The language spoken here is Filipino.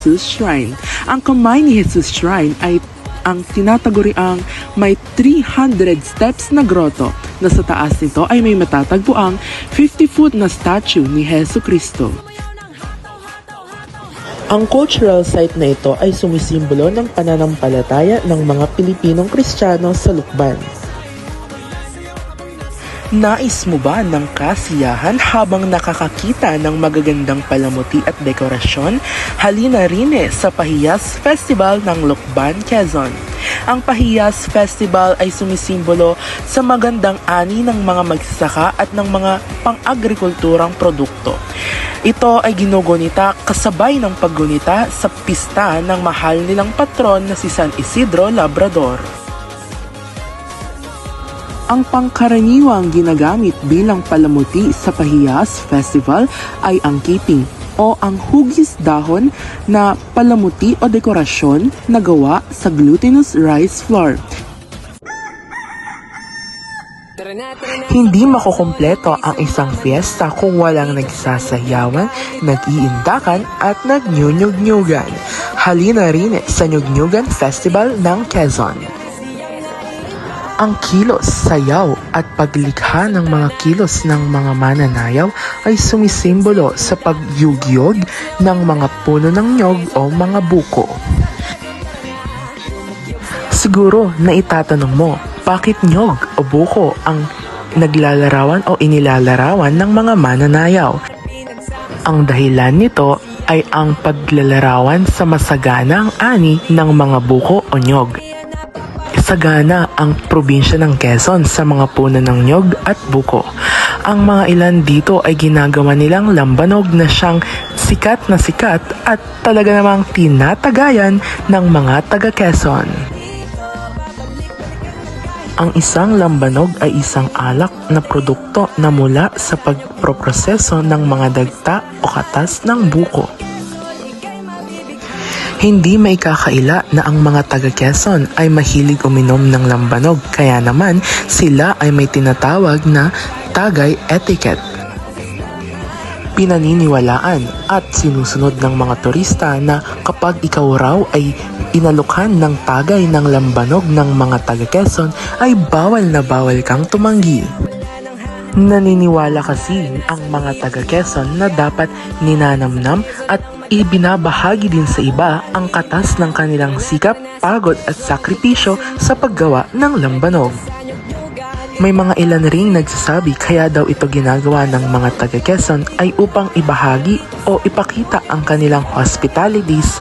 Jesus Shrine. Ang kamay ni Jesus Shrine ay ang tinataguriang may 300 steps na grotto na sa taas nito ay may matatagpuang 50-foot na statue ni Hesu Kristo. Ang cultural site na ito ay sumisimbolo ng pananampalataya ng mga Pilipinong Kristiyano sa Lukban. Nais mo ba ng kasiyahan habang nakakakita ng magagandang palamuti at dekorasyon? Halina rin sa Pahiyas Festival ng Lukban, Quezon. Ang Pahiyas Festival ay sumisimbolo sa magandang ani ng mga magsasaka at ng mga pang-agrikulturang produkto. Ito ay ginugunita kasabay ng paggunita sa pista ng mahal nilang patron na si San Isidro Labrador. Ang pangkaraniwang ginagamit bilang palamuti sa Pahiyas Festival ay ang kiping o ang hugis dahon na palamuti o dekorasyon na gawa sa glutinous rice flour. Hindi makukumpleto ang isang fiesta kung walang nagsasayawan, nag-iindakan at nagnyunyug-nyugan. Halina rin sa Nyug-Nyugan Festival ng Quezon. Ang kilos, sayaw at paglikha ng mga kilos ng mga mananayaw ay sumisimbolo sa pagyugyog ng mga puno ng nyog o mga buko. Siguro na itatanong mo, bakit nyog o buko ang naglalarawan o inilalarawan ng mga mananayaw? Ang dahilan nito ay ang paglalarawan sa masaganang ani ng mga buko o nyog. Sagana ang probinsya ng Quezon sa mga puno ng nyog at buko. Ang mga ilan dito ay ginagawa nilang lambanog na siyang sikat at talaga namang tinatagayan ng mga taga-Quezon. Ang isang lambanog ay isang alak na produkto na mula sa pagproproseso ng mga dagta o katas ng buko. Hindi may kakaila na ang mga taga-Quezon ay mahilig uminom ng lambanog, kaya naman sila ay may tinatawag na tagay etiquette. Pinaniniwalaan at sinusunod ng mga turista na kapag ikaw raw ay inalukhan ng tagay ng lambanog ng mga taga-Quezon ay bawal na bawal kang tumanggi. Naniniwala kasi ang mga taga-Quezon na dapat ninanamnam at ibinabahagi din sa iba ang katas ng kanilang sikap, pagod at sakripisyo sa paggawa ng lambanog. May mga ilan ring nagsasabi kaya daw ito ginagawa ng mga taga-Quezon ay upang ibahagi o ipakita ang kanilang hospitalities